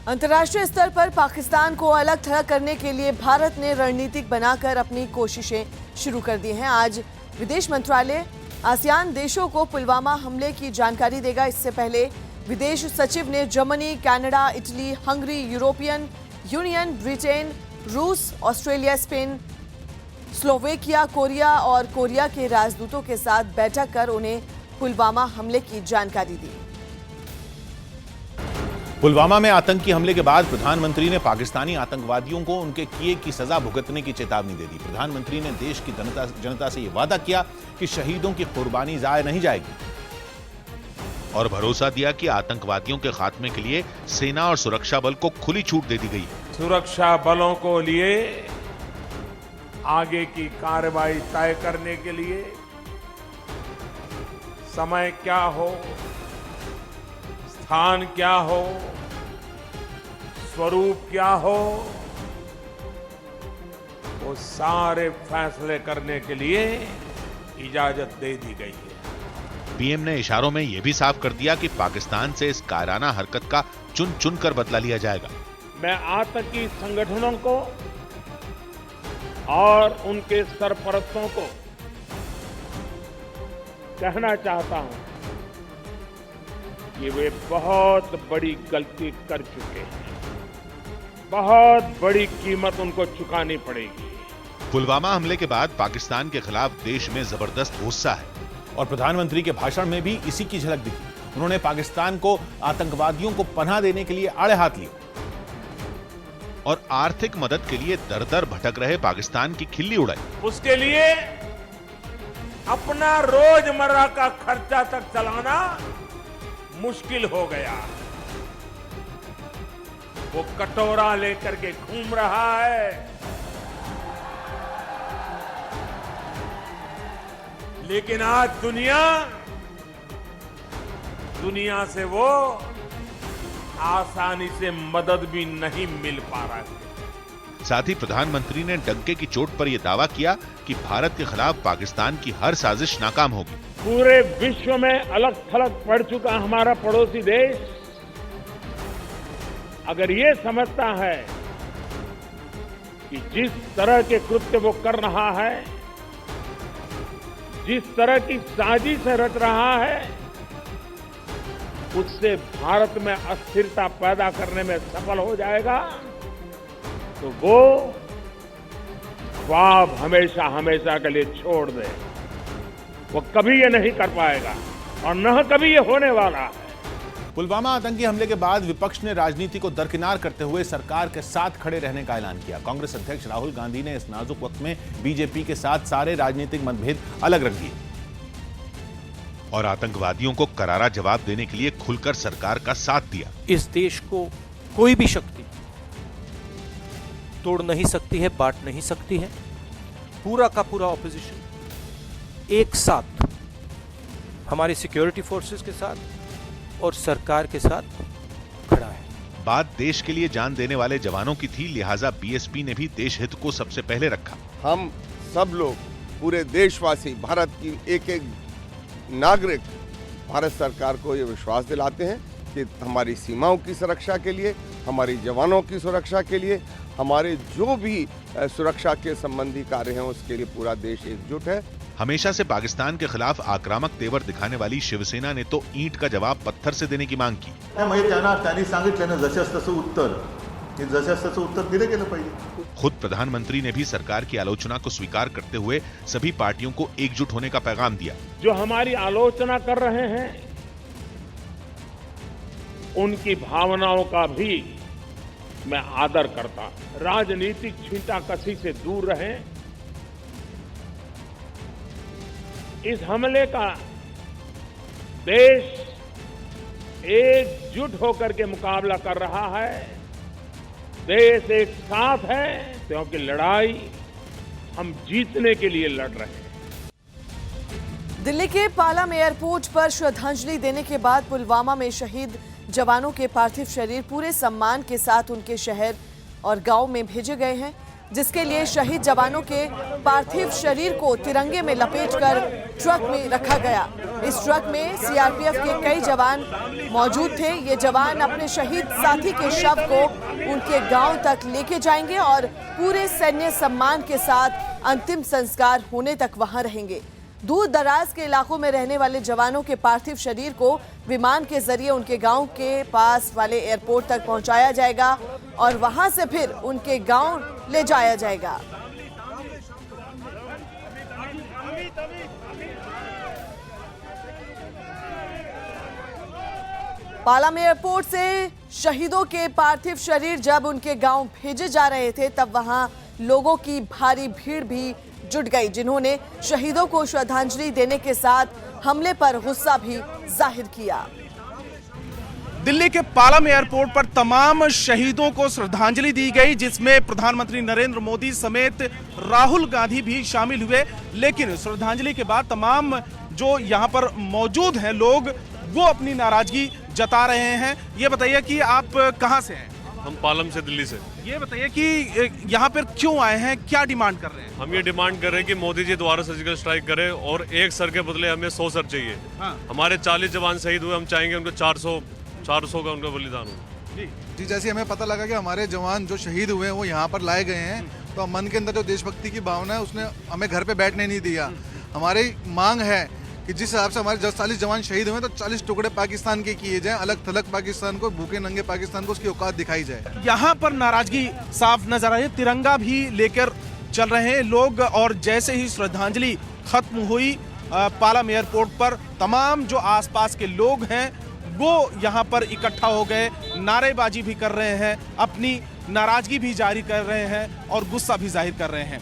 अंतर्राष्ट्रीय स्तर पर पाकिस्तान को अलग थलग करने के लिए भारत ने रणनीतिक बनाकर अपनी कोशिशें शुरू कर दी हैं। आज विदेश मंत्रालय आसियान देशों को पुलवामा हमले की जानकारी देगा। इससे पहले विदेश सचिव ने Germany, Canada, Italy, Hungary, European union, Britain, रूस, ऑस्ट्रेलिया, स्पेन, स्लोवेकिया, कोरिया और कोरिया के राजदूतों के साथ बैठक कर उन्हें पुलवामा हमले की जानकारी दी। पुलवामा में आतंकी हमले के बाद प्रधानमंत्री ने पाकिस्तानी आतंकवादियों को उनके किए की सजा भुगतने की चेतावनी दे दी। प्रधानमंत्री ने देश की जनता से यह वादा किया कि शहीदों की कुर्बानी जाया नहीं जाएगी और भरोसा दिया कि आतंकवादियों के खात्मे के लिए सेना और सुरक्षा बल को खुली छूट दे दी गई। सुरक्षा बलों को लिए आगे की कार्रवाई तय करने के लिए समय क्या हो, स्थान क्या हो, स्वरूप क्या हो, वो सारे फैसले करने के लिए इजाजत दे दी गई है। पीएम ने इशारों में यह भी साफ कर दिया कि पाकिस्तान से इस कायराना हरकत का चुन चुन कर बदला लिया जाएगा। मैं आतंकी संगठनों को और उनके सरपरस्तों को कहना चाहता हूं कि वे बहुत बड़ी गलती कर चुके हैं। बहुत बड़ी कीमत उनको चुकानी पड़ेगी। पुलवामा हमले के बाद पाकिस्तान के खिलाफ देश में जबरदस्त गुस्सा है और प्रधानमंत्री के भाषण में भी इसी की झलक दिखी। उन्होंने पाकिस्तान को आतंकवादियों को पनाह देने के लिए आड़े हाथ लिया और आर्थिक मदद के लिए दर दर भटक रहे पाकिस्तान की खिल्ली उड़ाई। उसके लिए अपना रोजमर्रा का खर्चा तक चलाना मुश्किल हो गया। वो कटोरा लेकर के घूम रहा है, लेकिन आज दुनिया से वो आसानी से मदद भी नहीं मिल पा रहा है। साथ ही प्रधानमंत्री ने डंके की चोट पर यह दावा किया कि भारत के खिलाफ पाकिस्तान की हर साजिश नाकाम होगी। पूरे विश्व में अलग थलग पड़ चुका हमारा पड़ोसी देश अगर ये समझता है कि जिस तरह के कृत्य वो कर रहा है, जिस तरह की साजिश रच रहा है, उससे भारत में अस्थिरता पैदा करने में सफल हो जाएगा, तो वो ख्वाब हमेशा हमेशा के लिए छोड़ दे। वो कभी ये नहीं कर पाएगा और न कभी ये होने वाला है। पुलवामा आतंकी हमले के बाद विपक्ष ने राजनीति को दरकिनार करते हुए सरकार के साथ खड़े रहने का ऐलान किया। कांग्रेस अध्यक्ष राहुल गांधी ने इस नाजुक वक्त में बीजेपी के साथ सारे राजनीतिक मतभेद अलग रख दिए और आतंकवादियों को करारा जवाब देने के लिए खुलकर सरकार का साथ दिया। इस देश को कोई भी शक्ति तोड़ नहीं सकती है, बांट नहीं सकती है। पूरा का पूरा ऑपोजिशन एक साथ हमारी सिक्योरिटी फोर्सेस के साथ और सरकार के साथ खड़ा है। बात देश के लिए जान देने वाले जवानों की थी, लिहाजा बीएसपी ने भी देश हित को सबसे पहले रखा। हम सब लोग, पूरे देशवासी, भारत की एक एक नागरिक भारत सरकार को ये विश्वास दिलाते हैं कि हमारी सीमाओं की सुरक्षा के लिए, हमारी जवानों की सुरक्षा के लिए, हमारे जो भी सुरक्षा के संबंधी कार्य हैं उसके लिए पूरा देश एकजुट है। हमेशा से पाकिस्तान के खिलाफ आक्रामक तेवर दिखाने वाली शिवसेना ने तो ईंट का जवाब पत्थर से देने की मांग की। त्यांनी सांगितलं ना, जशास तसं उत्तर दिलं गेलं पाहिजे। खुद प्रधानमंत्री ने भी सरकार की आलोचना को स्वीकार करते हुए सभी पार्टियों को एकजुट होने का पैगाम दिया। जो हमारी आलोचना कर रहे हैं उनकी भावनाओं का भी मैं आदर करता हूं। राजनीतिक छींटाकशी से दूर रहें। इस हमले का देश एकजुट होकर के मुकाबला कर रहा है। देश एक साथ है क्योंकि लड़ाई हम जीतने के लिए लड़ रहे हैं। दिल्ली के पालम एयरपोर्ट पर श्रद्धांजलि देने के बाद पुलवामा में शहीद जवानों के पार्थिव शरीर पूरे सम्मान के साथ उनके शहर और गांव में भेजे गए हैं। जिसके लिए शहीद जवानों के पार्थिव शरीर को तिरंगे में लपेटकर ट्रक में रखा गया। इस ट्रक में सीआरपीएफ के कई जवान मौजूद थे। ये जवान अपने शहीद साथी के शव को उनके गांव तक लेके जाएंगे और पूरे सैन्य सम्मान के साथ अंतिम संस्कार होने तक वहां रहेंगे। दूर दराज के इलाकों में रहने वाले जवानों के पार्थिव शरीर को विमान के जरिए उनके गांव के पास वाले एयरपोर्ट तक पहुंचाया जाएगा और वहां से फिर उनके गांव ले जाया जाएगा। पालाम एयरपोर्ट से शहीदों के पार्थिव शरीर जब उनके गांव भेजे जा रहे थे तब वहां लोगों की भारी भीड़ भी जुट गई, जिन्होंने शहीदों को श्रद्धांजलि देने के साथ हमले पर गुस्सा भी जाहिर किया। दिल्ली के पालम एयरपोर्ट पर तमाम शहीदों को श्रद्धांजलि दी गई, जिसमें प्रधानमंत्री नरेंद्र मोदी समेत राहुल गांधी भी शामिल हुए। लेकिन श्रद्धांजलि के बाद तमाम जो यहाँ पर मौजूद हैं लोग, वो अपनी नाराजगी जता रहे हैं। ये बताइए कि आप कहाँ से हैं? हम पालम से, दिल्ली से। ये बताइए कि यहाँ पर क्यों आए हैं, क्या डिमांड कर रहे हैं? हम ये डिमांड कर रहे हैं कि मोदी जी दोबारा सर्जिकल स्ट्राइक करें और एक सर के बदले हमें 100 सर चाहिए। हाँ। हमारे 40 जवान शहीद हुए, हम चाहेंगे उनको 400 का उनका बलिदान हो। जी, जैसे हमें पता लगा कि हमारे जवान जो शहीद हुए हैं वो यहाँ पर लाए गए हैं, तो मन के अंदर जो देशभक्ति की भावना है उसने हमें घर पे बैठने नहीं दिया। हमारी मांग है कि जिस हिसाब से हमारे 40 जवान शहीद हुए तो 40 टुकड़े पाकिस्तान के किए जाएं, अलग थलग पाकिस्तान को, भूखे नंगे पाकिस्तान को उसकी औकात दिखाई जाए। यहाँ पर नाराजगी साफ नजर आई, तिरंगा भी लेकर चल रहे हैं लोग। और जैसे ही श्रद्धांजलि खत्म हुई पालम एयरपोर्ट पर तमाम जो आसपास के लोग हैं वो यहाँ पर इकट्ठा हो गए, नारेबाजी भी कर रहे हैं, अपनी नाराजगी भी जारी कर रहे हैं और गुस्सा भी जाहिर कर रहे हैं।